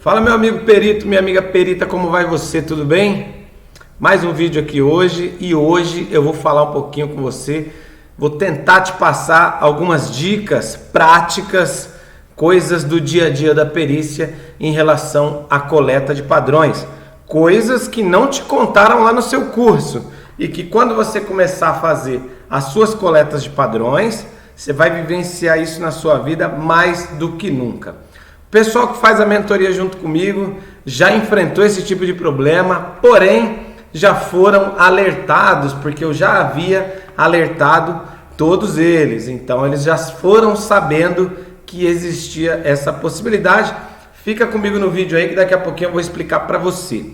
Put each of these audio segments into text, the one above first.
Fala, meu amigo perito, minha amiga perita, como vai você? Tudo bem? Mais um vídeo aqui hoje e hoje eu vou falar um pouquinho com você. Vou tentar te passar algumas dicas práticas, coisas do dia a dia da perícia em relação à coleta de padrões. Coisas que não te contaram lá no seu curso e que quando você começar a fazer as suas coletas de padrões, você vai vivenciar isso na sua vida mais do que nunca. O pessoal que faz a mentoria junto comigo já enfrentou esse tipo de problema, porém já foram alertados, porque eu já havia alertado todos eles. Então eles já foram sabendo que existia essa possibilidade. Fica comigo no vídeo aí que daqui a pouquinho eu vou explicar para você.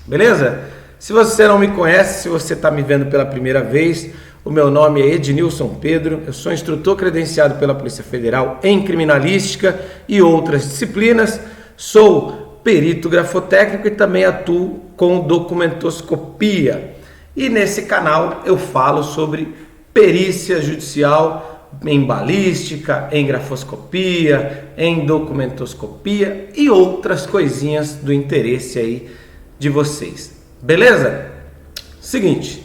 Beleza? Se você não me conhece, se você está me vendo pela primeira vez, o meu nome é Ednilson Pedro, eu sou instrutor credenciado pela Polícia Federal em Criminalística e outras disciplinas, sou perito grafotécnico e também atuo com documentoscopia. E nesse canal eu falo sobre perícia judicial em balística, em grafoscopia, em documentoscopia e outras coisinhas do interesse aí de vocês. Beleza? Seguinte,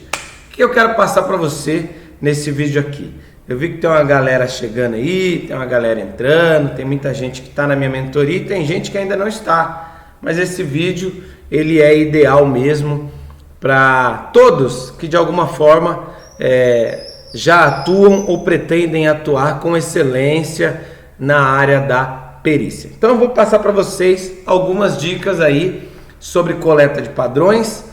o que eu quero passar para você nesse vídeo aqui? Eu vi que tem uma galera chegando aí, tem uma galera entrando, tem muita gente que está na minha mentoria e tem gente que ainda não está. Mas esse vídeo, ele é ideal mesmo para todos que de alguma forma já atuam ou pretendem atuar com excelência na área da perícia. Então eu vou passar para vocês algumas dicas aí sobre coleta de padrões,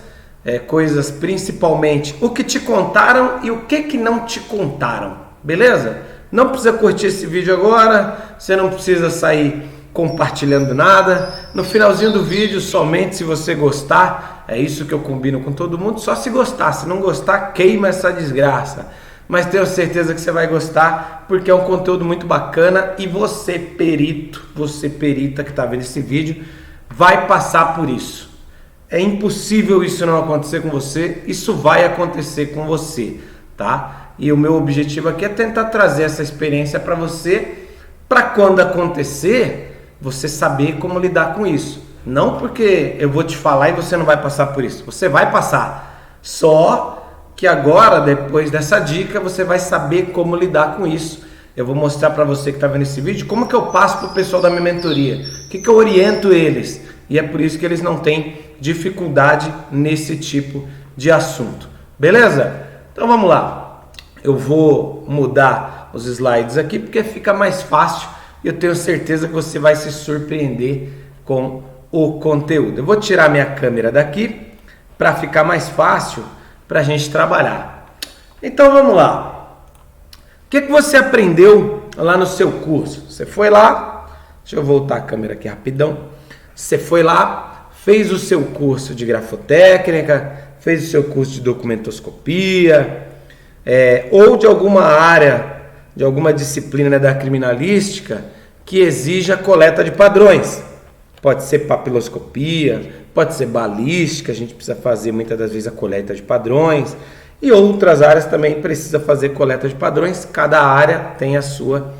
coisas principalmente o que te contaram e o que não te contaram, beleza? Não precisa curtir esse vídeo agora, você não precisa sair compartilhando nada. No finalzinho do vídeo, somente se você gostar, é isso que eu combino com todo mundo, só se gostar, se não gostar, queima essa desgraça. Mas tenho certeza que você vai gostar, porque é um conteúdo muito bacana e você perito, você perita que está vendo esse vídeo, vai passar por isso. É impossível isso não acontecer com você, isso vai acontecer com você, tá? E o meu objetivo aqui é tentar trazer essa experiência para você, para quando acontecer, você saber como lidar com isso. Não porque eu vou te falar e você não vai passar por isso, você vai passar. Só que agora, depois dessa dica, você vai saber como lidar com isso. Eu vou mostrar para você que está vendo esse vídeo como que eu passo para o pessoal da minha mentoria, o que eu oriento eles. E é por isso que eles não têm dificuldade nesse tipo de assunto. Beleza? Então vamos lá. Eu vou mudar os slides aqui porque fica mais fácil e eu tenho certeza que você vai se surpreender com o conteúdo. Eu vou tirar minha câmera daqui para ficar mais fácil para a gente trabalhar. Então vamos lá. O que você aprendeu lá no seu curso? Você foi lá, deixa eu voltar a câmera aqui rapidão. Você foi lá, fez o seu curso de grafotécnica, fez o seu curso de documentoscopia, ou de alguma área, de alguma disciplina da criminalística que exija a coleta de padrões. Pode ser papiloscopia, pode ser balística, a gente precisa fazer muitas das vezes a coleta de padrões, e outras áreas também precisa fazer coleta de padrões, cada área tem a sua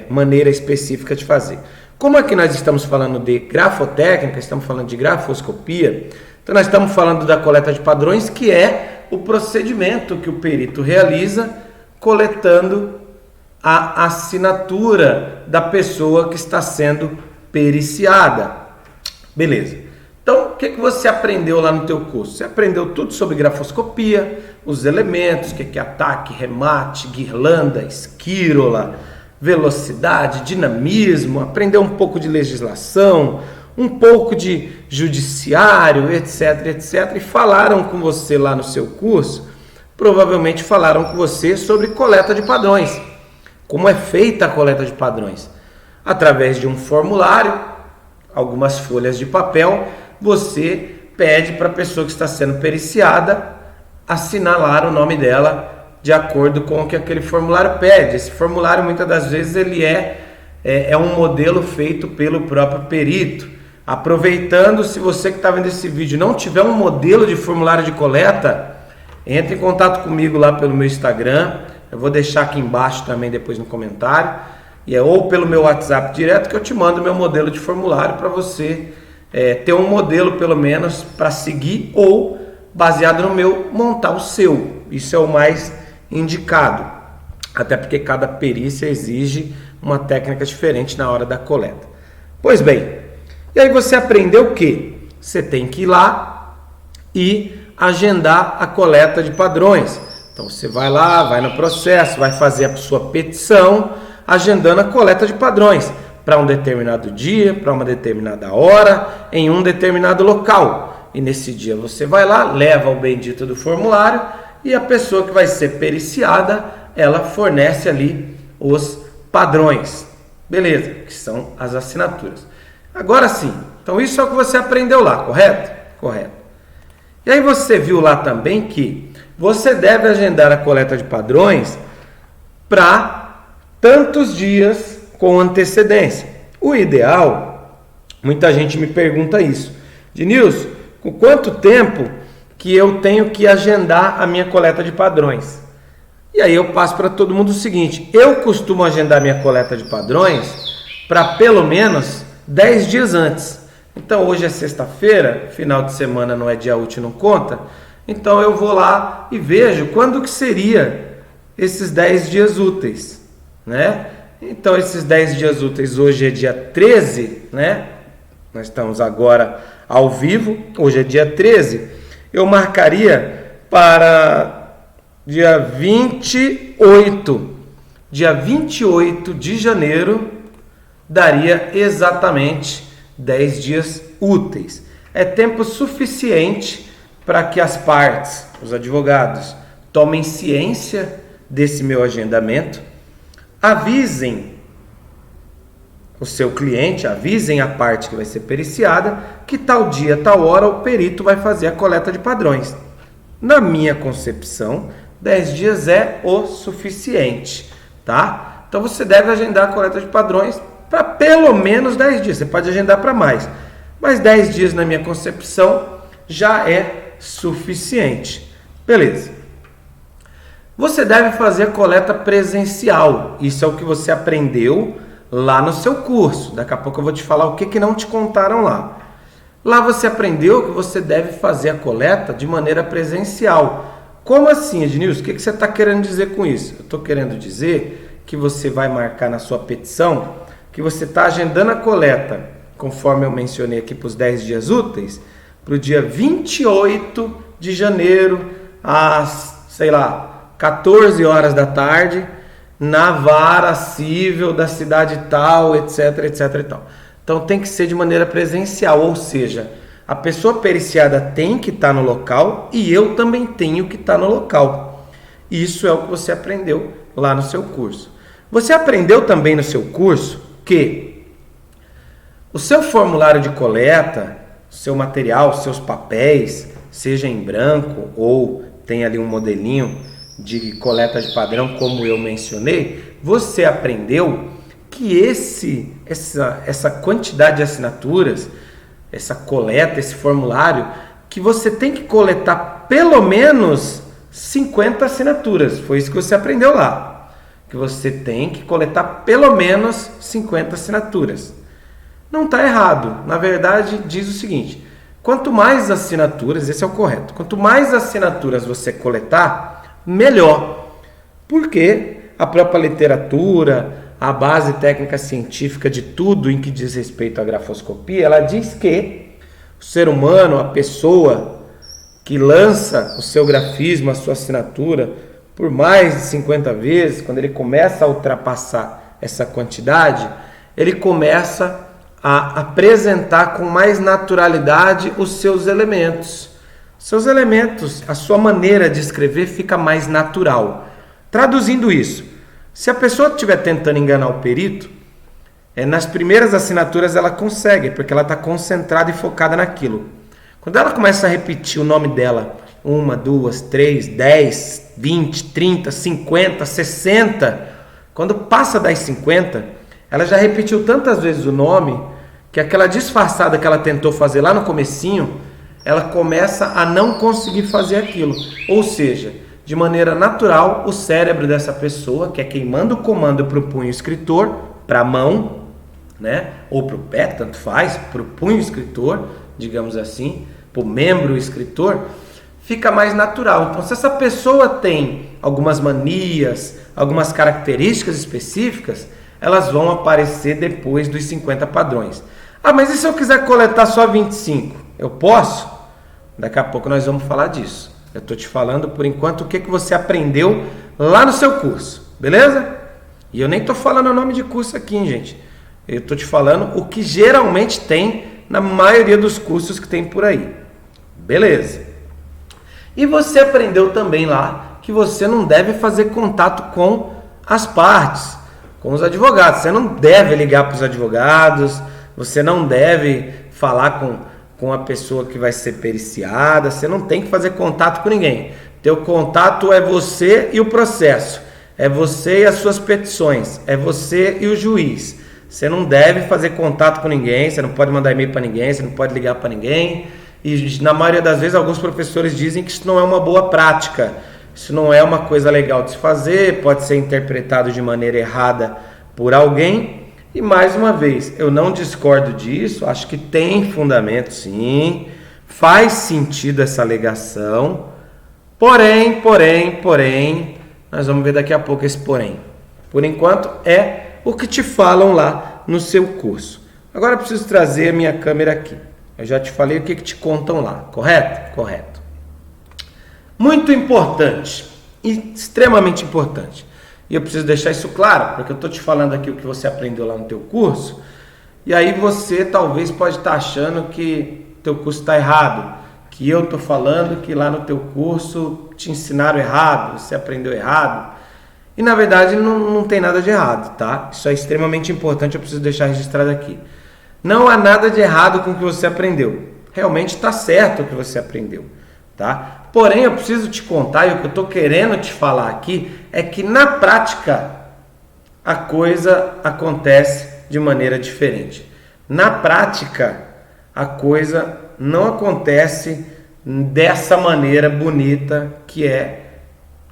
maneira específica de fazer. Como aqui nós estamos falando de grafotécnica, estamos falando de grafoscopia, então nós estamos falando da coleta de padrões, que é o procedimento que o perito realiza coletando a assinatura da pessoa que está sendo periciada. Beleza. Então, o que você aprendeu lá no teu curso? Você aprendeu tudo sobre grafoscopia, os elementos, o que é ataque, remate, guirlanda, esquírola, velocidade, dinamismo, aprendeu um pouco de legislação, um pouco de judiciário, etc, etc. E falaram com você lá no seu curso, provavelmente falaram com você sobre coleta de padrões. Como é feita a coleta de padrões? Através de um formulário, algumas folhas de papel, você pede para a pessoa que está sendo periciada assinalar o nome dela de acordo com o que aquele formulário pede. Esse formulário muitas das vezes ele é um modelo feito pelo próprio perito. Aproveitando, se você que está vendo esse vídeo não tiver um modelo de formulário de coleta, entre em contato comigo lá pelo meu Instagram. Eu vou deixar aqui embaixo também depois no comentário. e é ou pelo meu WhatsApp direto que eu te mando meu modelo de formulário para você ter um modelo pelo menos para seguir, ou baseado no meu, montar o seu. Isso é o mais indicado, até porque cada perícia exige uma técnica diferente na hora da coleta. Pois bem, e aí você aprendeu o quê? Você tem que ir lá e agendar a coleta de padrões. Então você vai lá, vai no processo, vai fazer a sua petição, agendando a coleta de padrões para um determinado dia, para uma determinada hora, em um determinado local. E nesse dia você vai lá, leva o bendito do formulário e a pessoa que vai ser periciada, ela fornece ali os padrões. Beleza, que são as assinaturas. Agora sim, então isso é o que você aprendeu lá, correto? Correto. E aí você viu lá também que você deve agendar a coleta de padrões para tantos dias com antecedência. O ideal, muita gente me pergunta isso, Denilson, com quanto tempo que eu tenho que agendar a minha coleta de padrões? E aí eu passo para todo mundo o seguinte, eu costumo agendar minha coleta de padrões para pelo menos 10 dias antes. Então hoje é sexta-feira, final de semana não é dia útil, não conta. Então eu vou lá e vejo quando que seria esses 10 dias úteis, né? Então esses 10 dias úteis, hoje é dia 13, né? Nós estamos agora ao vivo, hoje é dia 13. Eu marcaria para dia 28. Dia 28 de janeiro daria exatamente 10 dias úteis. É tempo suficiente para que as partes, os advogados, tomem ciência desse meu agendamento, avisem o seu cliente, avisem a parte que vai ser periciada que tal dia, tal hora o perito vai fazer a coleta de padrões. Na minha concepção, 10 dias é o suficiente, tá? Então você deve agendar a coleta de padrões para pelo menos 10 dias. Você pode agendar para mais, mas 10 dias na minha concepção já é suficiente. Beleza. Você deve fazer a coleta presencial. Isso é o que você aprendeu lá no seu curso. Daqui a pouco eu vou te falar o que não te contaram lá. Lá você aprendeu que você deve fazer a coleta de maneira presencial. Como assim, Ednilson? O que você está querendo dizer com isso? Eu estou querendo dizer que você vai marcar na sua petição que você está agendando a coleta, conforme eu mencionei aqui para os 10 dias úteis, para o dia 28 de janeiro, às, 14 horas da tarde, na vara civil da cidade tal, etc, etc e tal. Então tem que ser de maneira presencial, ou seja, a pessoa periciada tem que estar no local e eu também tenho que estar no local. Isso é o que você aprendeu lá no seu curso. Você aprendeu também no seu curso que o seu formulário de coleta, seu material, seus papéis, seja em branco ou tem ali um modelinho de coleta de padrão, como eu mencionei, você aprendeu que essa quantidade de assinaturas, essa coleta, esse formulário, que você tem que coletar pelo menos 50 assinaturas. Foi isso que você aprendeu lá. Que você tem que coletar pelo menos 50 assinaturas. Não está errado. Na verdade, diz o seguinte, quanto mais assinaturas, esse é o correto, quanto mais assinaturas você coletar, melhor. Porque a própria literatura, a base técnica científica de tudo em que diz respeito à grafoscopia, ela diz que o ser humano, a pessoa que lança o seu grafismo, a sua assinatura, por mais de 50 vezes, quando ele começa a ultrapassar essa quantidade, ele começa a apresentar com mais naturalidade os seus elementos. Seus elementos, a sua maneira de escrever fica mais natural. Traduzindo isso, se a pessoa estiver tentando enganar o perito, nas primeiras assinaturas ela consegue, porque ela está concentrada e focada naquilo. Quando ela começa a repetir o nome dela, 1, 2, 3, 10, 20, 30, 50, 60, quando passa das 50, ela já repetiu tantas vezes o nome, que aquela disfarçada que ela tentou fazer lá no comecinho, ela começa a não conseguir fazer aquilo. Ou seja, de maneira natural, o cérebro dessa pessoa, que é quem manda o comando para o punho escritor, para a mão, né? Ou para o pé, tanto faz, para o punho escritor, digamos assim, para o membro escritor, fica mais natural. Então, se essa pessoa tem algumas manias, algumas características específicas, elas vão aparecer depois dos 50 padrões. Ah, mas e se eu quiser coletar só 25? Eu posso? Daqui a pouco nós vamos falar disso. Eu estou te falando, por enquanto, o que você aprendeu lá no seu curso, beleza? E eu nem estou falando o nome de curso aqui, hein, gente. Eu estou te falando o que geralmente tem na maioria dos cursos que tem por aí. Beleza. E você aprendeu também lá que você não deve fazer contato com as partes, com os advogados. Você não deve ligar para os advogados, você não deve falar com a pessoa que vai ser periciada, você não tem que fazer contato com ninguém. Teu contato é você e o processo, é você e as suas petições, é você e o juiz. Você não deve fazer contato com ninguém, você não pode mandar e-mail para ninguém, você não pode ligar para ninguém. E na maioria das vezes alguns professores dizem que isso não é uma boa prática, isso não é uma coisa legal de se fazer, pode ser interpretado de maneira errada por alguém. E mais uma vez, eu não discordo disso, acho que tem fundamento sim, faz sentido essa alegação, porém, nós vamos ver daqui a pouco esse porém. Por enquanto é o que te falam lá no seu curso. Agora eu preciso trazer a minha câmera aqui. Eu já te falei o que te contam lá, correto? Correto. Muito importante, extremamente importante. E eu preciso deixar isso claro, porque eu estou te falando aqui o que você aprendeu lá no teu curso, e aí você talvez pode estar achando que teu curso está errado, que eu estou falando que lá no teu curso te ensinaram errado, você aprendeu errado. E na verdade não tem nada de errado, tá? Isso é extremamente importante, eu preciso deixar registrado aqui. Não há nada de errado com o que você aprendeu. Realmente está certo o que você aprendeu, tá? Porém, eu preciso te contar, e o que eu estou querendo te falar aqui, é que na prática a coisa acontece de maneira diferente. Na prática, a coisa não acontece dessa maneira bonita que é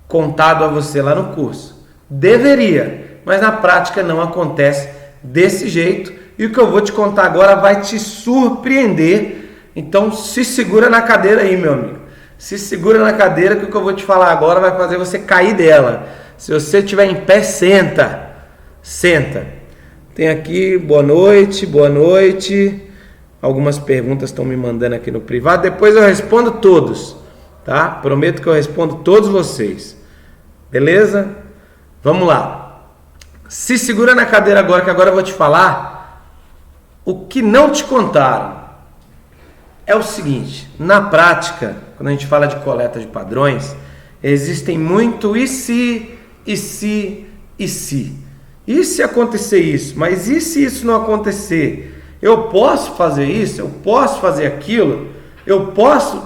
contado a você lá no curso. Deveria, mas na prática não acontece desse jeito. E o que eu vou te contar agora vai te surpreender. Então se segura na cadeira aí, meu amigo. Se segura na cadeira que o que eu vou te falar agora vai fazer você cair dela. Se você estiver em pé, senta. Senta. Tem aqui, boa noite. Algumas perguntas estão me mandando aqui no privado. Depois eu respondo todos, tá? Prometo que eu respondo todos vocês. Beleza? Vamos lá. Se segura na cadeira agora, que agora eu vou te falar o que não te contaram. É o seguinte, na prática, quando a gente fala de coleta de padrões, existem muito e se. E se acontecer isso? Mas e se isso não acontecer? Eu posso fazer isso? Eu posso fazer aquilo? Eu posso?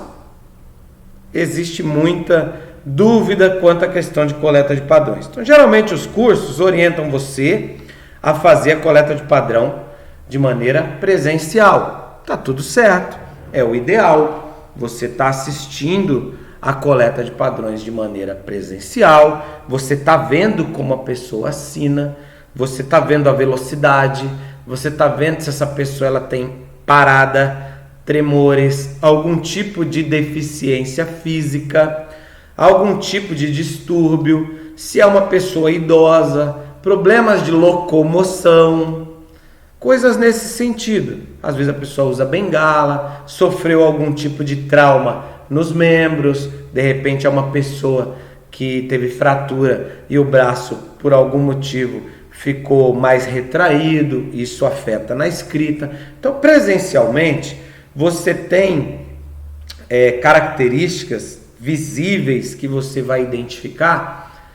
Existe muita dúvida quanto à questão de coleta de padrões. Então, geralmente os cursos orientam você a fazer a coleta de padrão de maneira presencial. Tá tudo certo, é o ideal. Você está assistindo a coleta de padrões de maneira presencial, você está vendo como a pessoa assina, você está vendo a velocidade, você está vendo se essa pessoa ela tem parada, tremores, algum tipo de deficiência física, algum tipo de distúrbio, se é uma pessoa idosa, problemas de locomoção, coisas nesse sentido. Às vezes a pessoa usa bengala, sofreu algum tipo de trauma nos membros, de repente é uma pessoa que teve fratura e o braço, por algum motivo, ficou mais retraído, isso afeta na escrita. Então, presencialmente, você tem características visíveis que você vai identificar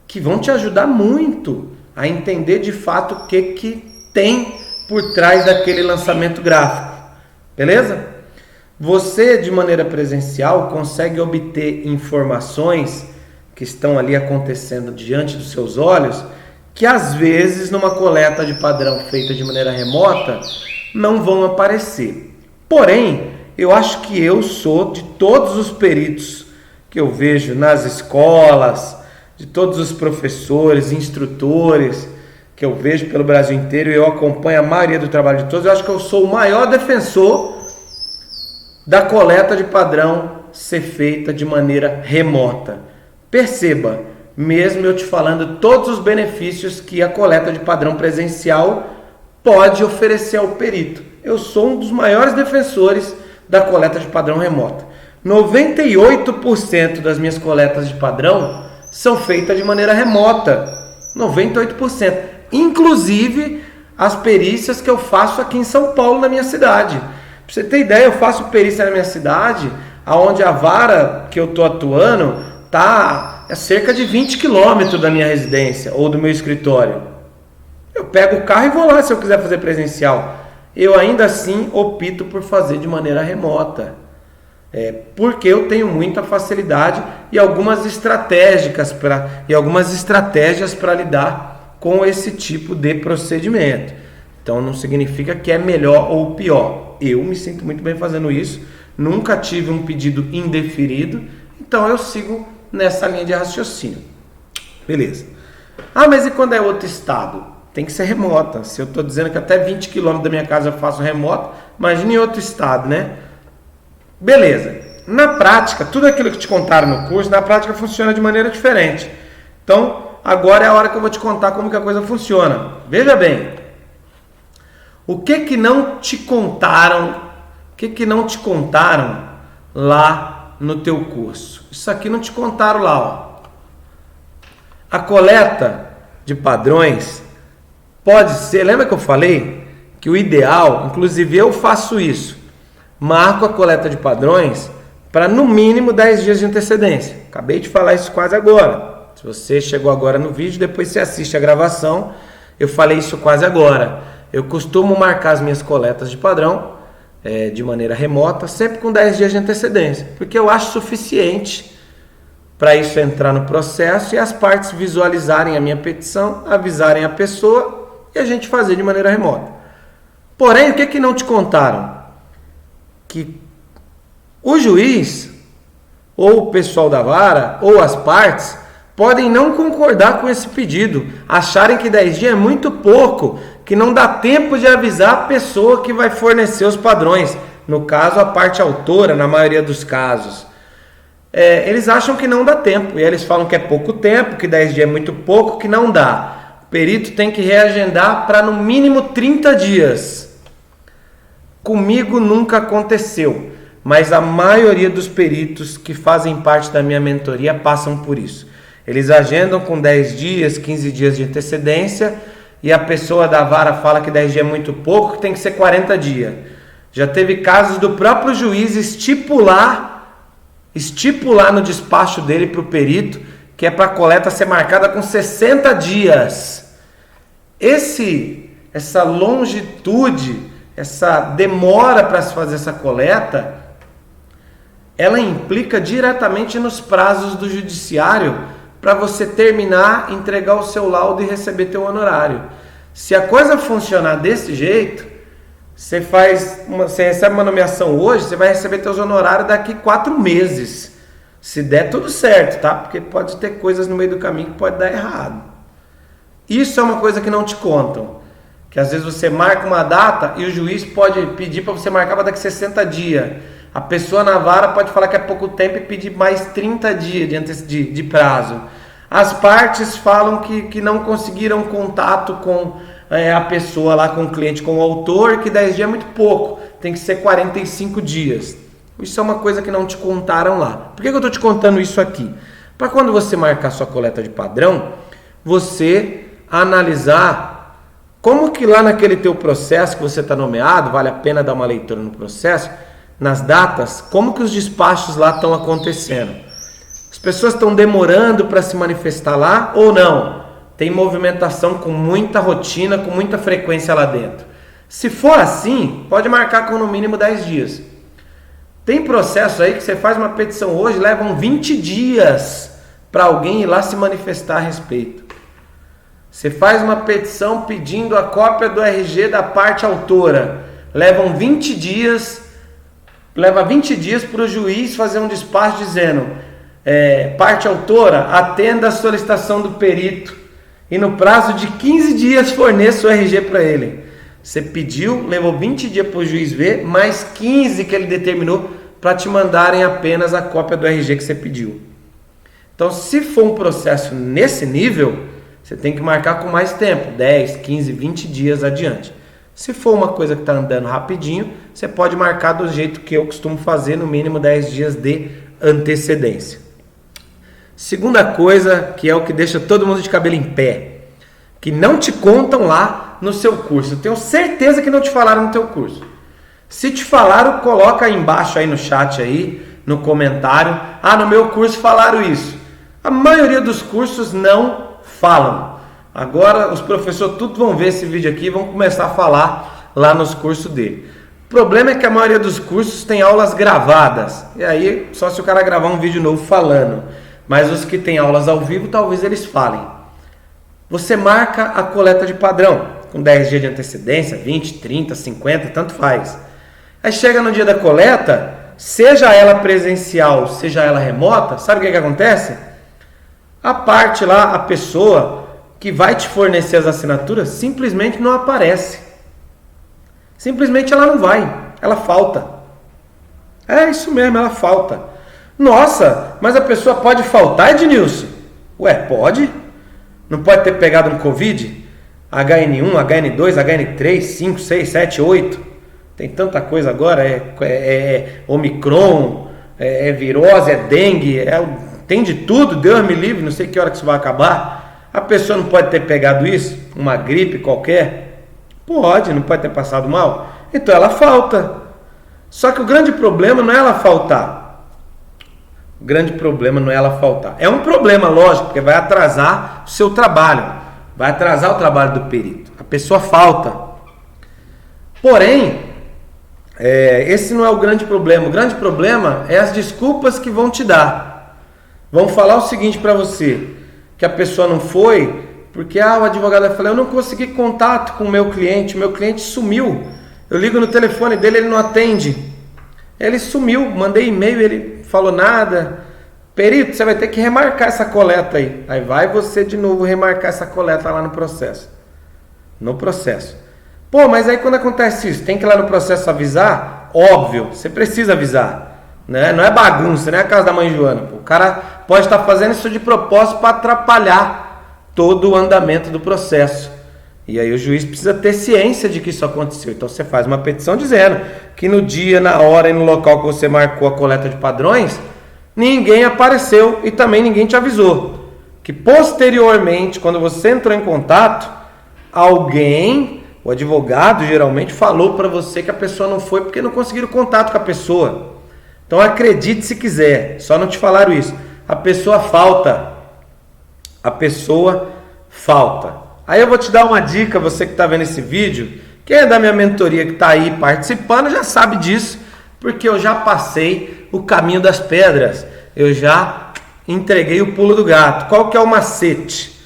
que vão te ajudar muito a entender de fato o que tem por trás daquele lançamento gráfico, beleza? Você, de maneira presencial, consegue obter informações que estão ali acontecendo diante dos seus olhos, que às vezes numa coleta de padrão feita de maneira remota não vão aparecer. Porém, eu acho que eu sou, de todos os peritos que eu vejo nas escolas, de todos os professores, instrutores que eu vejo pelo Brasil inteiro e eu acompanho a maioria do trabalho de todos, eu acho que eu sou o maior defensor da coleta de padrão ser feita de maneira remota. Perceba, mesmo eu te falando todos os benefícios que a coleta de padrão presencial pode oferecer ao perito. Eu sou um dos maiores defensores da coleta de padrão remota. 98% das minhas coletas de padrão são feitas de maneira remota. 98%. Inclusive as perícias que eu faço aqui em São Paulo, na minha cidade. Pra você ter ideia, eu faço perícia na minha cidade, onde a vara que eu estou atuando está a cerca de 20 quilômetros da minha residência ou do meu escritório. Eu pego o carro e vou lá se eu quiser fazer presencial. Eu ainda assim opto por fazer de maneira remota. Porque eu tenho muita facilidade e algumas estratégias para lidar com esse tipo de procedimento. Então não significa que é melhor ou pior. Eu me sinto muito bem fazendo isso. Nunca tive um pedido indeferido. Então eu sigo nessa linha de raciocínio. Beleza. Mas e quando é outro estado? Tem que ser remota. Se eu estou dizendo que até 20 km da minha casa eu faço remota, imagine em outro estado, né? Beleza. Na prática, tudo aquilo que te contaram no curso, na prática funciona de maneira diferente. Então, agora é a hora que eu vou te contar como que a coisa funciona. Veja bem. O que não te contaram? O que não te contaram lá no teu curso? Isso aqui não te contaram lá, ó. A coleta de padrões pode ser, lembra que eu falei que o ideal, inclusive eu faço isso, marco a coleta de padrões para no mínimo 10 dias de antecedência. Acabei de falar isso quase agora. Se você chegou agora no vídeo, depois você assiste a gravação, eu falei isso quase agora. Eu costumo marcar as minhas coletas de padrão de maneira remota, sempre com 10 dias de antecedência, porque eu acho suficiente para isso entrar no processo e as partes visualizarem a minha petição, avisarem a pessoa e a gente fazer de maneira remota. Porém, o que não te contaram? Que o juiz, ou o pessoal da vara, ou as partes, podem não concordar com esse pedido, acharem que 10 dias é muito pouco, que não dá tempo de avisar a pessoa que vai fornecer os padrões, no caso a parte autora, na maioria dos casos. Eles acham que não dá tempo, e eles falam que é pouco tempo, que 10 dias é muito pouco, que não dá. O perito tem que reagendar para no mínimo 30 dias. Comigo nunca aconteceu, mas a maioria dos peritos que fazem parte da minha mentoria passam por isso. Eles agendam com 10 dias, 15 dias de antecedência e a pessoa da vara fala que 10 dias é muito pouco, que tem que ser 40 dias. Já teve casos do próprio juiz estipular no despacho dele para o perito que é para a coleta ser marcada com 60 dias. Essa longitude, essa demora para se fazer essa coleta, ela implica diretamente nos prazos do judiciário para você terminar, entregar o seu laudo e receber teu honorário. Se a coisa funcionar desse jeito, você recebe uma nomeação hoje, você vai receber teus honorários daqui 4 meses. Se der tudo certo, tá? Porque pode ter coisas no meio do caminho que pode dar errado. Isso é uma coisa que não te contam. Que às vezes você marca uma data e o juiz pode pedir para você marcar para daqui 60 dias. A pessoa na vara pode falar que é pouco tempo e pedir mais 30 dias de prazo. As partes falam que não conseguiram contato com a pessoa lá, com o cliente, com o autor, que 10 dias é muito pouco, tem que ser 45 dias. Isso é uma coisa que não te contaram lá. Por que eu estou te contando isso aqui? Para quando você marcar sua coleta de padrão, você analisar como que lá naquele teu processo que você está nomeado, vale a pena dar uma leitura no processo, nas datas, como que os despachos lá estão acontecendo. As pessoas estão demorando para se manifestar lá ou não? Tem movimentação com muita rotina, com muita frequência lá dentro. Se for assim, pode marcar com no mínimo 10 dias. Tem processo aí que você faz uma petição hoje, levam 20 dias para alguém ir lá se manifestar a respeito. Você faz uma petição pedindo a cópia do RG da parte autora. Leva 20 dias para o juiz fazer um despacho dizendo parte autora, atenda a solicitação do perito e no prazo de 15 dias forneça o RG para ele. Você pediu, levou 20 dias para o juiz ver, mais 15 que ele determinou para te mandarem apenas a cópia do RG que você pediu. Então, se for um processo nesse nível, você tem que marcar com mais tempo, 10, 15, 20 dias adiante. Se for uma coisa que está andando rapidinho, você pode marcar do jeito que eu costumo fazer, no mínimo 10 dias de antecedência. Segunda coisa, que é o que deixa todo mundo de cabelo em pé, que não te contam lá no seu curso. Eu tenho certeza que não te falaram no teu curso. Se te falaram, coloca aí embaixo aí no chat aí, no comentário. Ah, no meu curso falaram isso. A maioria dos cursos não falam. Agora os professores tudo vão ver esse vídeo aqui e vão começar a falar lá nos cursos dele. O problema é que a maioria dos cursos tem aulas gravadas. E aí só se o cara gravar um vídeo novo falando. Mas os que tem aulas ao vivo, talvez eles falem. Você marca a coleta de padrão com 10 dias de antecedência, 20, 30, 50, tanto faz. Aí chega no dia da coleta, seja ela presencial, seja ela remota, sabe o que acontece? A parte lá, a pessoa que vai te fornecer as assinaturas, simplesmente não aparece. Simplesmente ela não vai, ela falta. É isso mesmo, ela falta. Nossa, mas a pessoa pode faltar, Ednilson? Ué, pode? Não pode ter pegado um Covid? HN1, HN2, HN3, 5, 6, 7, 8. Tem tanta coisa agora, é Omicron, é virose, é dengue, tem de tudo, Deus me livre, não sei que hora que isso vai acabar. A pessoa não pode ter pegado isso, uma gripe qualquer? Pode, não pode ter passado mal? Então ela falta. Só que o grande problema não é ela faltar. O grande problema não é ela faltar. É um problema, lógico, porque vai atrasar o seu trabalho. Vai atrasar o trabalho do perito. A pessoa falta. Porém, esse não é o grande problema. O grande problema é as desculpas que vão te dar. Vão falar o seguinte para você, que a pessoa não foi, porque o advogado vai falar, eu não consegui contato com o meu cliente sumiu. Eu ligo no telefone dele, ele não atende. Ele sumiu, mandei e-mail, ele falou nada. Perito, você vai ter que remarcar essa coleta aí. Aí vai você de novo remarcar essa coleta lá no processo. No processo. Pô, mas aí quando acontece isso, tem que ir lá no processo avisar? Óbvio, você precisa avisar. Né? Não é bagunça, não é a casa da mãe Joana. Pô. O cara pode estar fazendo isso de propósito para atrapalhar todo o andamento do processo. E aí o juiz precisa ter ciência de que isso aconteceu. Então você faz uma petição dizendo que no dia, na hora e no local que você marcou a coleta de padrões, ninguém apareceu e também ninguém te avisou. Que posteriormente, quando você entrou em contato, alguém, o advogado geralmente, falou para você que a pessoa não foi porque não conseguiram contato com a pessoa. Então acredite se quiser, só não te falaram isso. A pessoa falta. A pessoa falta. Aí eu vou te dar uma dica, você que está vendo esse vídeo. Quem é da minha mentoria que está aí participando já sabe disso, porque eu já passei o caminho das pedras. Eu já entreguei o pulo do gato. Qual que é o macete?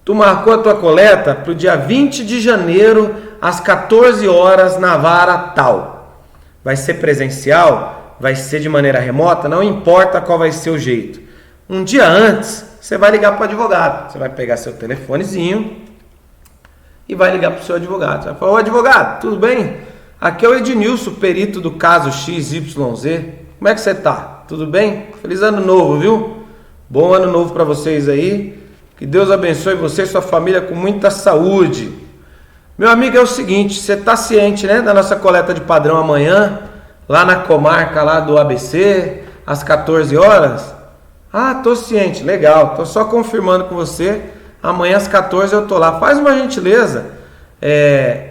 Tu marcou a tua coleta para o dia 20 de janeiro, às 14 horas, na vara tal. Vai ser presencial? Vai ser de maneira remota? Não importa qual vai ser o jeito. Um dia antes, você vai ligar para o advogado. Você vai pegar seu telefonezinho e vai ligar para o seu advogado. Você vai falar, ô advogado, tudo bem? Aqui é o Ednilson, perito do caso XYZ. Como é que você está? Tudo bem? Feliz ano novo, viu? Bom ano novo para vocês aí. Que Deus abençoe você e sua família com muita saúde. Meu amigo, é o seguinte, você está ciente, né, da nossa coleta de padrão amanhã, lá na comarca lá do ABC, às 14 horas? Ah, tô ciente, legal. Tô só confirmando com você. Amanhã às 14 eu tô lá. Faz uma gentileza.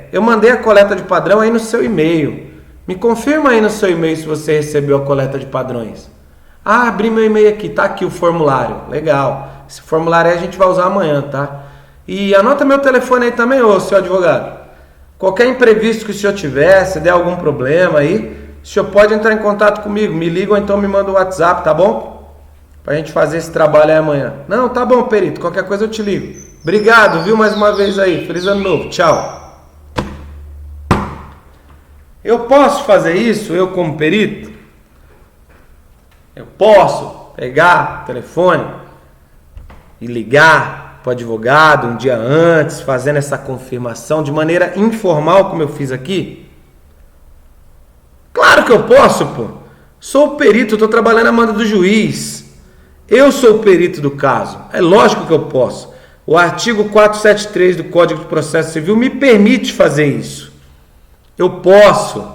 Eu mandei a coleta de padrão aí no seu e-mail. Me confirma aí no seu e-mail se você recebeu a coleta de padrões. Ah, abri meu e-mail aqui. Tá aqui o formulário. Legal. Esse formulário aí a gente vai usar amanhã, tá? E anota meu telefone aí também, ô seu advogado. Qualquer imprevisto que o senhor tiver, se der algum problema aí, o senhor pode entrar em contato comigo. Me liga ou então me manda o WhatsApp, tá bom? Pra gente fazer esse trabalho aí amanhã. Não, tá bom, perito. Qualquer coisa eu te ligo. Obrigado, viu, mais uma vez aí. Feliz ano novo. Tchau. Eu posso fazer isso, eu como perito? Eu posso pegar o telefone e ligar para o advogado um dia antes, fazendo essa confirmação de maneira informal, como eu fiz aqui? Claro que eu posso, pô. Sou o perito, estou trabalhando a mando do juiz. Eu sou o perito do caso. É lógico que eu posso. O artigo 473 do Código de Processo Civil me permite fazer isso. Eu posso.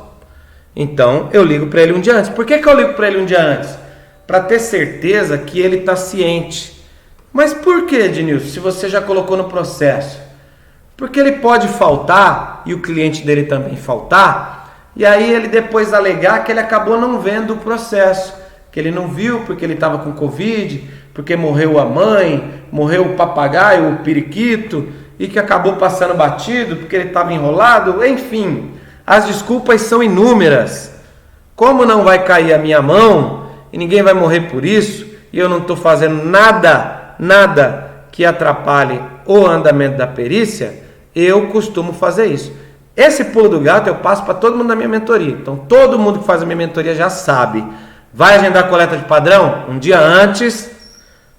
Então, eu ligo para ele um dia antes. Por que eu ligo para ele um dia antes? Para ter certeza que ele está ciente. Mas por que, Ednilson, se você já colocou no processo? Porque ele pode faltar, e o cliente dele também faltar, e aí ele depois alegar que ele acabou não vendo o processo, que ele não viu porque ele estava com Covid, porque morreu a mãe, morreu o papagaio, o periquito, e que acabou passando batido porque ele estava enrolado, enfim, as desculpas são inúmeras. Como não vai cair a minha mão, e ninguém vai morrer por isso, e eu não estou fazendo nada que atrapalhe o andamento da perícia, eu costumo fazer isso. Esse pulo do gato eu passo para todo mundo da minha mentoria. Então todo mundo que faz a minha mentoria já sabe. Vai agendar a coleta de padrão? Um dia antes,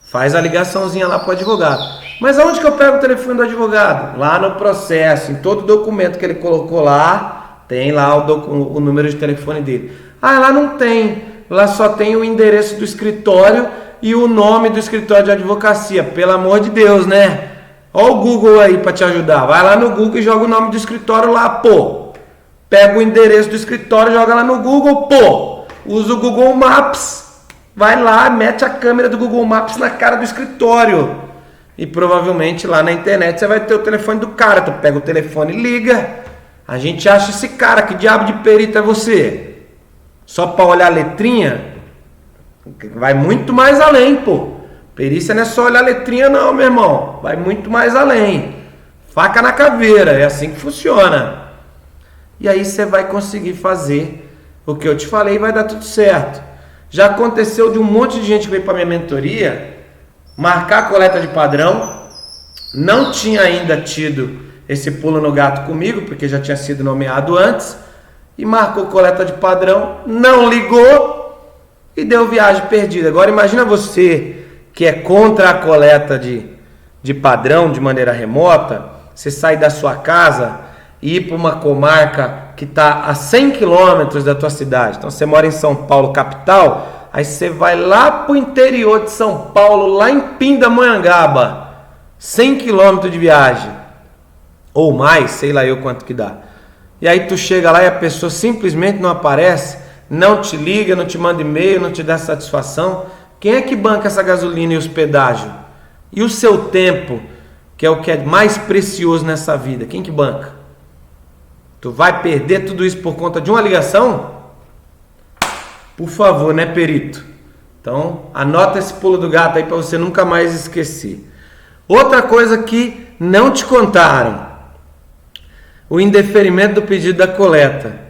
faz a ligaçãozinha lá para o advogado. Mas aonde que eu pego o telefone do advogado? Lá no processo, em todo documento que ele colocou lá, tem lá o número de telefone dele. Ah, lá não tem. Lá só tem o endereço do escritório e o nome do escritório de advocacia. Pelo amor de Deus, né? Olha o Google aí para te ajudar. Vai lá no Google e joga o nome do escritório lá, pô. Pega o endereço do escritório, joga lá no Google, pô. Usa o Google Maps. Vai lá, mete a câmera do Google Maps na cara do escritório. E provavelmente lá na internet você vai ter o telefone do cara. Tu pega o telefone e liga. A gente acha esse cara. Que diabo de perito é você? Só para olhar a letrinha? Vai muito mais além, pô. Perícia não é só olhar a letrinha não, meu irmão. Vai muito mais além. Faca na caveira, é assim que funciona. E aí você vai conseguir fazer o que eu te falei e vai dar tudo certo. Já aconteceu de um monte de gente que veio para minha mentoria marcar a coleta de padrão. Não tinha ainda tido esse pulo no gato comigo, porque já tinha sido nomeado antes. E marcou coleta de padrão, não ligou e deu viagem perdida. Agora imagina você que é contra a coleta de padrão de maneira remota, você sai da sua casa e ir para uma comarca que está a 100 quilômetros da tua cidade. Então você mora em São Paulo, capital, aí você vai lá para o interior de São Paulo, lá em Pindamonhangaba, 100 quilômetros de viagem, ou mais, sei lá eu quanto que dá. E aí tu chega lá e a pessoa simplesmente não aparece, não te liga, não te manda e-mail, não te dá satisfação. Quem é que banca essa gasolina e hospedagem? E o seu tempo, que é o que é mais precioso nessa vida, quem que banca? Tu vai perder tudo isso por conta de uma ligação? Por favor, né, perito? Então, anota esse pulo do gato aí para você nunca mais esquecer. Outra coisa que não te contaram. O indeferimento do pedido da coleta.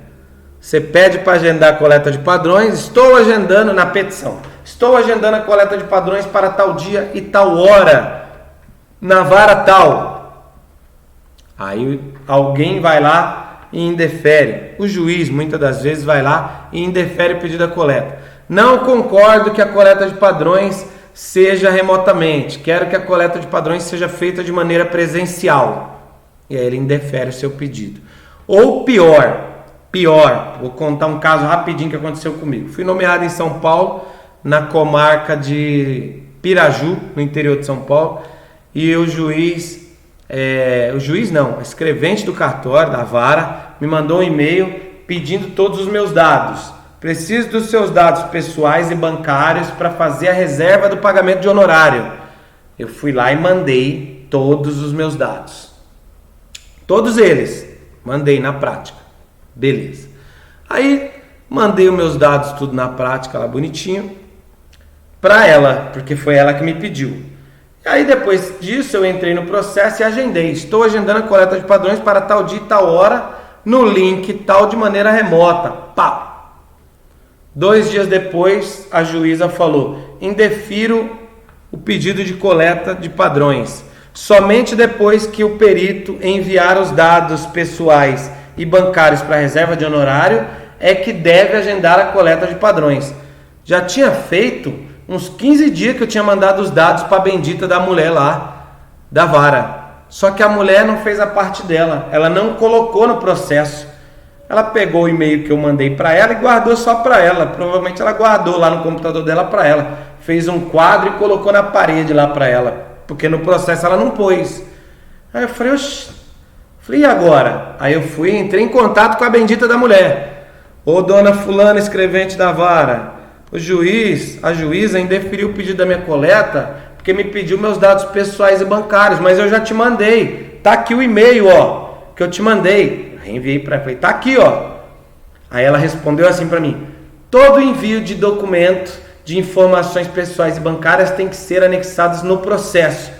Você pede para agendar a coleta de padrões. Estou agendando na petição. Estou agendando a coleta de padrões para tal dia e tal hora, na vara tal. Aí alguém vai lá e indefere. O juiz, muitas das vezes, vai lá e indefere o pedido da coleta. Não concordo que a coleta de padrões seja remotamente. Quero que a coleta de padrões seja feita de maneira presencial. E aí ele indefere o seu pedido. Ou pior, vou contar um caso rapidinho que aconteceu comigo. Fui nomeado em São Paulo, na comarca de Piraju, no interior de São Paulo, e o escrevente do cartório, da vara, me mandou um e-mail pedindo todos os meus dados. Preciso dos seus dados pessoais e bancários para fazer a reserva do pagamento de honorário. Eu fui lá e mandei todos os meus dados. Todos eles. Mandei na prática. Beleza. Aí mandei os meus dados tudo na prática lá bonitinho para ela, porque foi ela que me pediu. E aí depois disso eu entrei no processo e agendei. Estou agendando a coleta de padrões para tal dia e tal hora no link tal de maneira remota. Pá. 2 dias depois a juíza falou: indefiro o pedido de coleta de padrões. Somente depois que o perito enviar os dados pessoais e bancários para reserva de honorário é que deve agendar a coleta de padrões. Já tinha feito uns 15 dias que eu tinha mandado os dados para a bendita da mulher lá. da vara. Só que a mulher não fez a parte dela, ela não colocou no processo. Ela pegou o e-mail que eu mandei para ela e guardou só para ela. Provavelmente ela guardou lá no computador dela para ela. Fez um quadro e colocou na parede lá para ela, porque no processo ela não pôs. Aí eu falei, oxi. Falei, e agora? Aí eu fui, entrei em contato com a bendita da mulher. Ô dona fulana, escrevente da vara, o juiz, a juíza indeferiu o pedido da minha coleta, porque me pediu meus dados pessoais e bancários, mas eu já te mandei. Tá aqui o e-mail, ó, que eu te mandei. Reenviei para ela, falei, tá aqui, ó. Aí ela respondeu assim para mim: todo envio de documento de informações pessoais e bancárias tem que ser anexados no processo.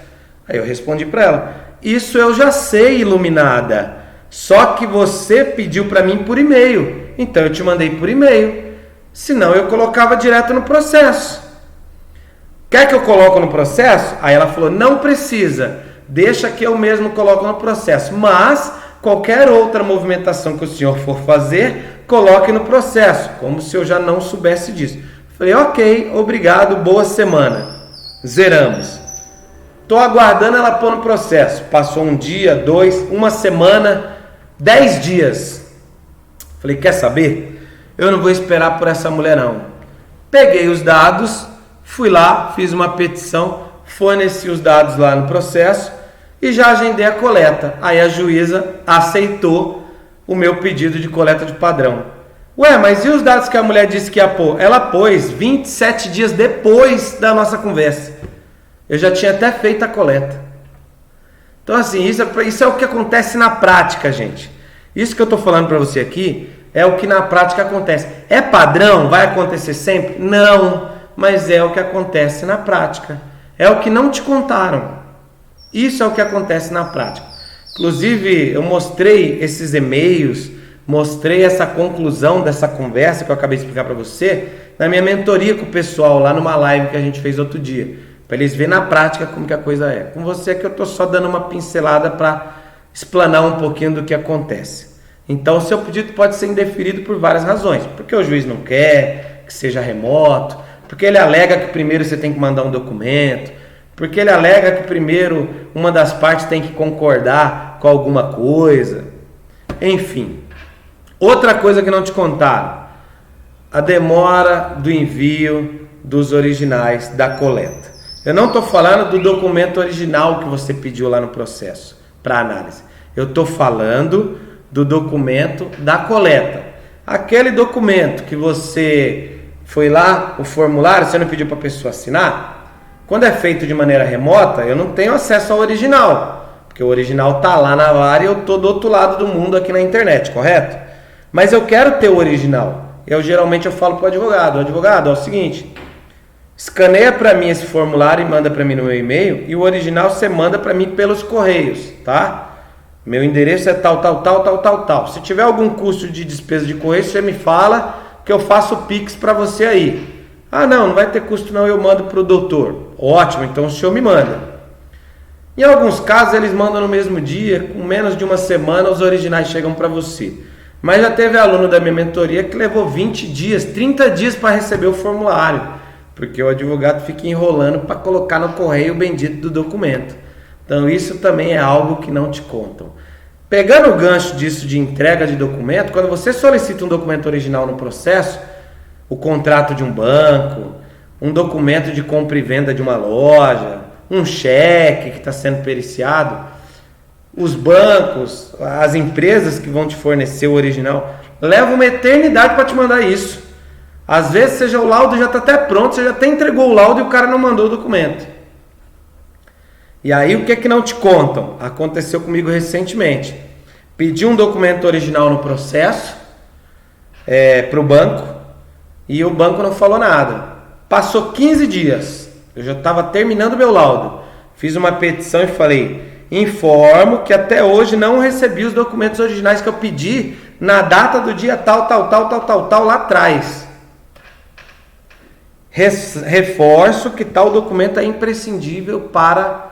Aí eu respondi para ela: isso eu já sei, iluminada. Só que você pediu para mim por e-mail. Então eu te mandei por e-mail. Senão eu colocava direto no processo. Quer que eu coloque no processo? Aí ela falou: não precisa. Deixa que eu mesmo coloco no processo. Mas qualquer outra movimentação que o senhor for fazer, coloque no processo. Como se eu já não soubesse disso. Falei: ok, obrigado, boa semana. Zeramos. Estou aguardando ela pôr no processo. Passou um dia, 2, uma semana, 10 dias. Falei: quer saber? Eu não vou esperar por essa mulher não. Peguei os dados, fui lá, fiz uma petição, forneci os dados lá no processo e já agendei a coleta. Aí a juíza aceitou o meu pedido de coleta de padrão. Ué, mas e os dados que a mulher disse que ia pôr? Ela pôs 27 dias depois da nossa conversa. Eu já tinha até feito a coleta. Então assim, isso é o que acontece na prática, gente. Isso que eu estou falando para você aqui é o que na prática acontece. É padrão? Vai acontecer sempre? Não, mas é o que acontece na prática. É o que não te contaram. Isso é o que acontece na prática. Inclusive, eu mostrei esses e-mails, mostrei essa conclusão dessa conversa que eu acabei de explicar para você na minha mentoria com o pessoal lá numa live que a gente fez outro dia. Para eles verem na prática como que a coisa é. Com você que eu estou só dando uma pincelada para explanar um pouquinho do que acontece. Então o seu pedido pode ser indeferido por várias razões. Porque o juiz não quer que seja remoto, porque ele alega que primeiro você tem que mandar um documento, porque ele alega que primeiro uma das partes tem que concordar com alguma coisa. Enfim. Outra coisa que não te contaram: a demora do envio dos originais da coleta. Eu não estou falando do documento original que você pediu lá no processo para análise. Eu estou falando do documento da coleta. Aquele documento que você foi lá, o formulário, você não pediu para a pessoa assinar. Quando é feito de maneira remota, eu não tenho acesso ao original, porque o original está lá na vara e eu estou do outro lado do mundo aqui na internet, correto? Mas eu quero ter o original. Geralmente eu falo para o advogado: advogado, é o seguinte, escaneia para mim esse formulário e manda para mim no meu e-mail, e o original você manda para mim pelos correios, tá? Meu endereço é tal. Se tiver algum custo de despesa de correio, você me fala que eu faço o Pix para você aí. Ah, não vai ter custo não, eu mando para o doutor. Ótimo, então o senhor me manda. Em alguns casos eles mandam no mesmo dia, com menos de uma semana os originais chegam para você. Mas já teve aluno da minha mentoria que levou 20 dias, 30 dias para receber o formulário, porque o advogado fica enrolando para colocar no correio o bendito do documento. Então isso também é algo que não te contam. Pegando o gancho disso de entrega de documento, quando você solicita um documento original no processo, o contrato de um banco, um documento de compra e venda de uma loja, um cheque que está sendo periciado, os bancos, as empresas que vão te fornecer o original, levam uma eternidade para te mandar isso. Às vezes o laudo já está até pronto, você já até entregou o laudo e o cara não mandou o documento. E aí o que é que não te contam? Aconteceu comigo recentemente. Pedi um documento original no processo para o banco e o banco não falou nada. Passou 15 dias, eu já estava terminando meu laudo. Fiz uma petição e falei: informo que até hoje não recebi os documentos originais que eu pedi na data do dia tal lá atrás. Reforço que tal documento é imprescindível para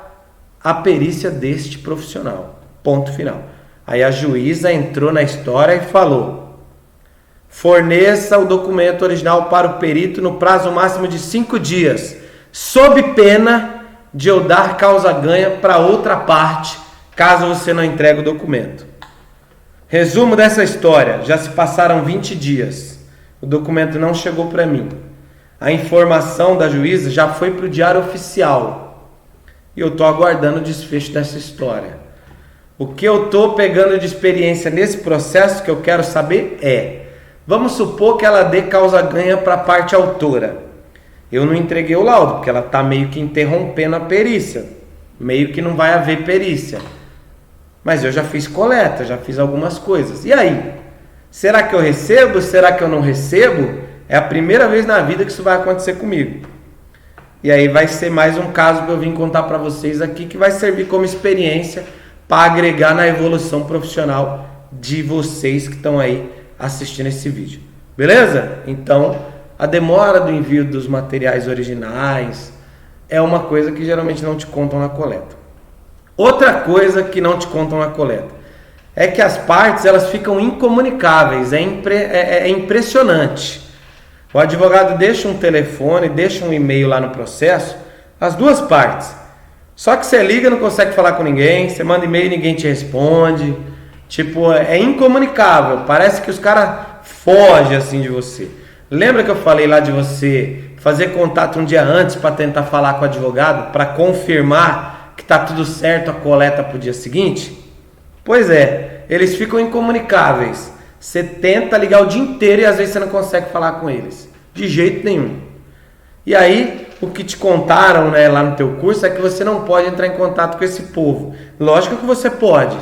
a perícia deste profissional. Ponto final. Aí a juíza entrou na história e falou: forneça o documento original para o perito no prazo máximo de 5 dias, sob pena de eu dar causa-ganha para outra parte, caso você não entregue o documento. Resumo dessa história: já se passaram 20 dias, o documento não chegou para mim. A informação da juíza já foi para o Diário Oficial e eu estou aguardando o desfecho dessa história. O que eu estou pegando de experiência nesse processo que eu quero saber é: vamos supor que ela dê causa-ganha para a parte autora. Eu não entreguei o laudo, porque ela está meio que interrompendo a perícia. Meio que não vai haver perícia. Mas eu já fiz coleta, já fiz algumas coisas. E aí? Será que eu recebo? Será que eu não recebo? É a primeira vez na vida que isso vai acontecer comigo. E aí vai ser mais um caso que eu vim contar para vocês aqui, que vai servir como experiência para agregar na evolução profissional de vocês que estão aí assistindo esse vídeo. Beleza? Então, a demora do envio dos materiais originais é uma coisa que geralmente não te contam na coleta. Outra coisa que não te contam na coleta é que as partes elas ficam incomunicáveis. É impressionante. O advogado deixa um telefone, deixa um e-mail lá no processo, as duas partes. Só que você liga, não consegue falar com ninguém, você manda e-mail e ninguém te responde. Tipo, é incomunicável. Parece que os caras fogem assim de você. Lembra que eu falei lá de você fazer contato um dia antes para tentar falar com o advogado, para confirmar que tá tudo certo a coleta pro dia seguinte? Pois é, eles ficam incomunicáveis. Você tenta ligar o dia inteiro e às vezes você não consegue falar com eles. De jeito nenhum. E aí, o que te contaram, né, lá no teu curso é que você não pode entrar em contato com esse povo. Lógico que você pode.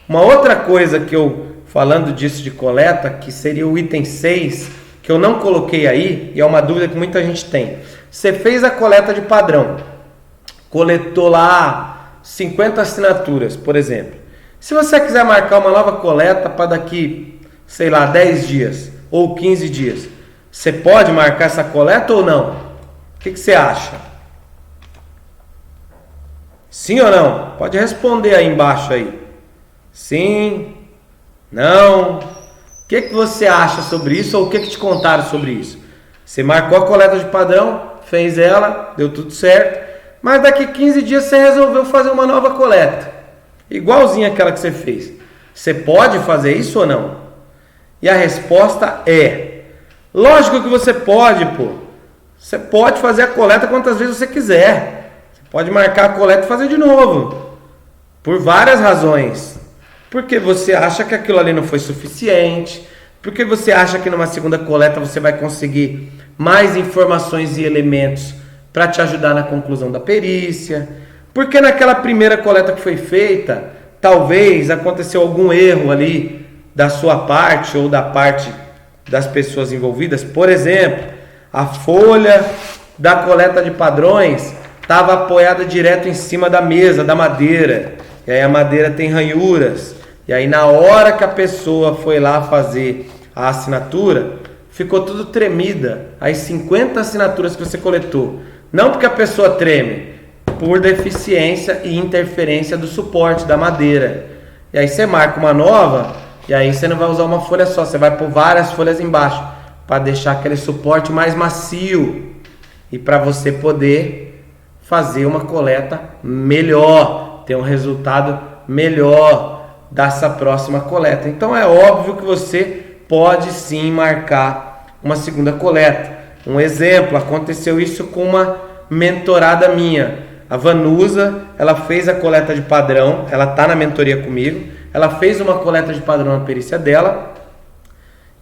Uma outra coisa que eu, falando disso de coleta, que seria o item 6, que eu não coloquei aí, e é uma dúvida que muita gente tem. Você fez a coleta de padrão. Coletou lá 50 assinaturas, por exemplo. Se você quiser marcar uma nova coleta para daqui, sei lá, 10 dias ou 15 dias, você pode marcar essa coleta ou não? O que você acha? Sim ou não? Pode responder aí embaixo aí. Sim, não. O que você acha sobre isso ou o que te contaram sobre isso? Você marcou a coleta de padrão, fez ela, deu tudo certo, mas daqui 15 dias você resolveu fazer uma nova coleta. Igualzinha àquela que você fez. Você pode fazer isso ou não? E a resposta é: lógico que você pode, pô. Você pode fazer a coleta quantas vezes você quiser. Você pode marcar a coleta e fazer de novo. Por várias razões. Porque você acha que aquilo ali não foi suficiente. Porque você acha que numa segunda coleta você vai conseguir mais informações e elementos para te ajudar na conclusão da perícia. Porque naquela primeira coleta que foi feita, talvez aconteceu algum erro ali da sua parte ou da parte das pessoas envolvidas. Por exemplo, a folha da coleta de padrões estava apoiada direto em cima da mesa, da madeira. E aí a madeira tem ranhuras. E aí na hora que a pessoa foi lá fazer a assinatura, ficou tudo tremida. As 50 assinaturas que você coletou. Não porque a pessoa treme, por deficiência e interferência do suporte da madeira. E aí você marca uma nova, e aí você não vai usar uma folha só, você vai pôr várias folhas embaixo, para deixar aquele suporte mais macio, e para você poder fazer uma coleta melhor, ter um resultado melhor dessa próxima coleta. Então é óbvio que você pode sim marcar uma segunda coleta. Um exemplo, aconteceu isso com uma mentorada minha. A Vanusa, ela fez a coleta de padrão, ela está na mentoria comigo, ela fez uma coleta de padrão na perícia dela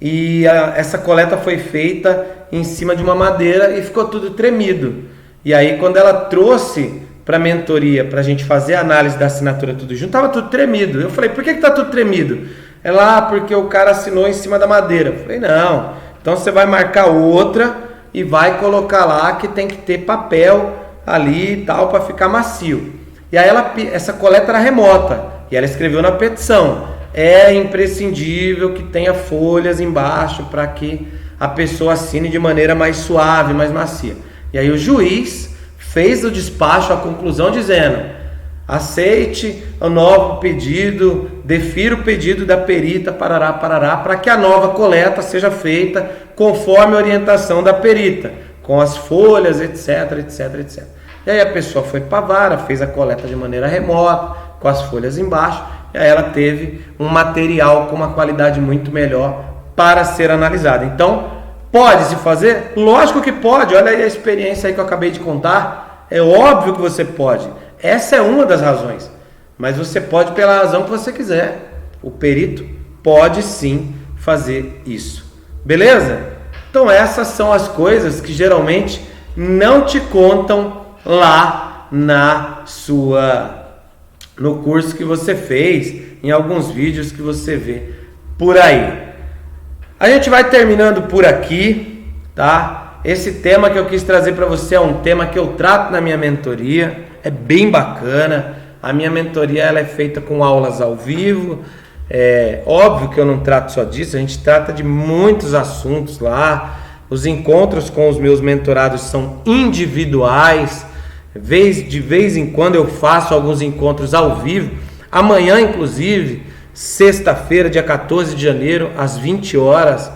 e essa coleta foi feita em cima de uma madeira e ficou tudo tremido. E aí quando ela trouxe para a mentoria, para a gente fazer a análise da assinatura tudo junto, estava tudo tremido. Eu falei, por que está tudo tremido? Ela, porque o cara assinou em cima da madeira. Eu falei, não, então você vai marcar outra e vai colocar lá que tem que ter papel ali e tal, para ficar macio. E aí essa coleta era remota, e ela escreveu na petição: é imprescindível que tenha folhas embaixo para que a pessoa assine de maneira mais suave, mais macia. E aí o juiz fez o despacho, a conclusão dizendo: aceite o novo pedido, defira o pedido da perita, parará, para que a nova coleta seja feita conforme a orientação da perita, com as folhas, etc, etc, etc. E aí a pessoa foi para a vara, fez a coleta de maneira remota, com as folhas embaixo, e aí ela teve um material com uma qualidade muito melhor para ser analisado. Então, pode se fazer? Lógico que pode. Olha aí a experiência aí que eu acabei de contar. É óbvio que você pode. Essa é uma das razões. Mas você pode pela razão que você quiser. O perito pode sim fazer isso. Beleza? Então essas são as coisas que geralmente não te contam lá no curso que você fez, em alguns vídeos que você vê por aí. A gente vai terminando por aqui, tá? Esse tema que eu quis trazer para você é um tema que eu trato na minha mentoria, é bem bacana. A minha mentoria ela é feita com aulas ao vivo. É óbvio que eu não trato só disso, a gente trata de muitos assuntos lá. Os encontros com os meus mentorados são individuais. De vez em quando eu faço alguns encontros ao vivo. Amanhã, inclusive, sexta-feira, dia 14 de janeiro, às 20 horas,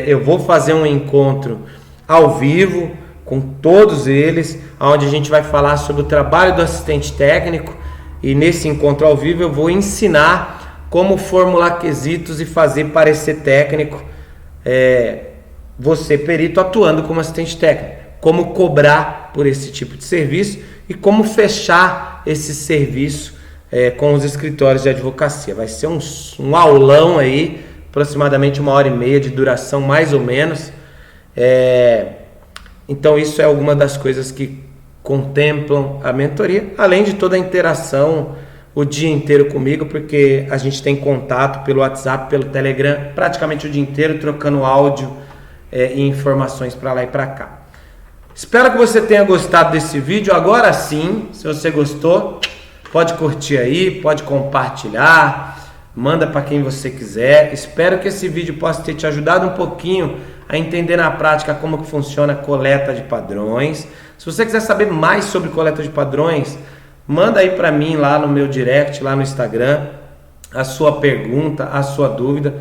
eu vou fazer um encontro ao vivo com todos eles, onde a gente vai falar sobre o trabalho do assistente técnico. E nesse encontro ao vivo eu vou ensinar como formular quesitos e fazer parecer técnico, você perito atuando como assistente técnico, como cobrar por esse tipo de serviço e como fechar esse serviço com os escritórios de advocacia. Vai ser um aulão aí, aproximadamente 1h30 de duração, mais ou menos. Então isso é alguma das coisas que contemplam a mentoria, além de toda a interação o dia inteiro comigo, porque a gente tem contato pelo WhatsApp, pelo Telegram, praticamente o dia inteiro, trocando áudio e informações para lá e para cá. Espero que você tenha gostado desse vídeo. Agora sim, se você gostou, pode curtir aí, pode compartilhar, manda para quem você quiser. Espero que esse vídeo possa ter te ajudado um pouquinho a entender na prática como que funciona a coleta de padrões. Se você quiser saber mais sobre coleta de padrões, manda aí para mim lá no meu direct, lá no Instagram, a sua pergunta, a sua dúvida.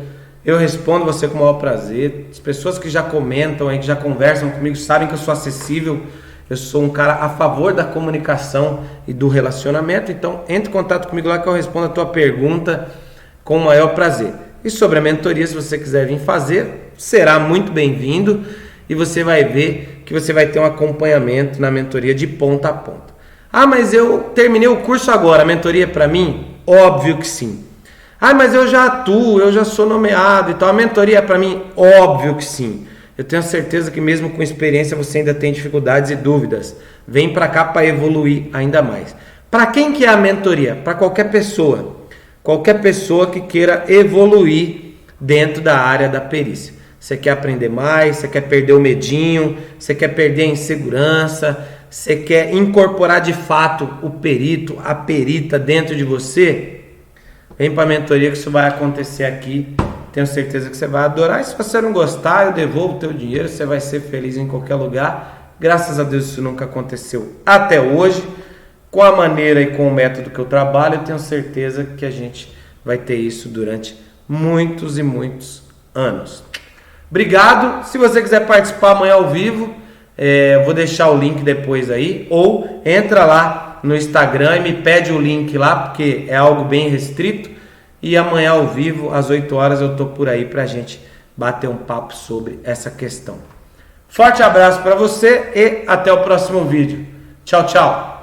Eu respondo você com o maior prazer. As pessoas que já comentam aí, que já conversam comigo, sabem que eu sou acessível. Eu sou um cara a favor da comunicação e do relacionamento. Então, entre em contato comigo lá que eu respondo a tua pergunta com o maior prazer. E sobre a mentoria, se você quiser vir fazer, será muito bem-vindo. E você vai ver que você vai ter um acompanhamento na mentoria de ponta a ponta. Ah, mas eu terminei o curso agora, a mentoria é para mim? Óbvio que sim. Ah, mas eu já atuo, eu já sou nomeado e tal. A mentoria é para mim? Óbvio que sim. Eu tenho certeza que mesmo com experiência você ainda tem dificuldades e dúvidas. Vem para cá para evoluir ainda mais. Para quem que é a mentoria? Para qualquer pessoa. Qualquer pessoa que queira evoluir dentro da área da perícia. Você quer aprender mais, você quer perder o medinho, você quer perder a insegurança, você quer incorporar de fato o perito, a perita dentro de você? Vem para a mentoria que isso vai acontecer aqui. Tenho certeza que você vai adorar. E se você não gostar, eu devolvo o teu dinheiro. Você vai ser feliz em qualquer lugar. Graças a Deus isso nunca aconteceu até hoje. Com a maneira e com o método que eu trabalho, eu tenho certeza que a gente vai ter isso durante muitos e muitos anos. Obrigado. Se você quiser participar amanhã ao vivo, vou deixar o link depois aí. Ou entra lá no Instagram e me pede o link lá, porque é algo bem restrito. E amanhã ao vivo, às 8 horas, eu tô por aí pra gente bater um papo sobre essa questão. Forte abraço para você e até o próximo vídeo. Tchau, tchau.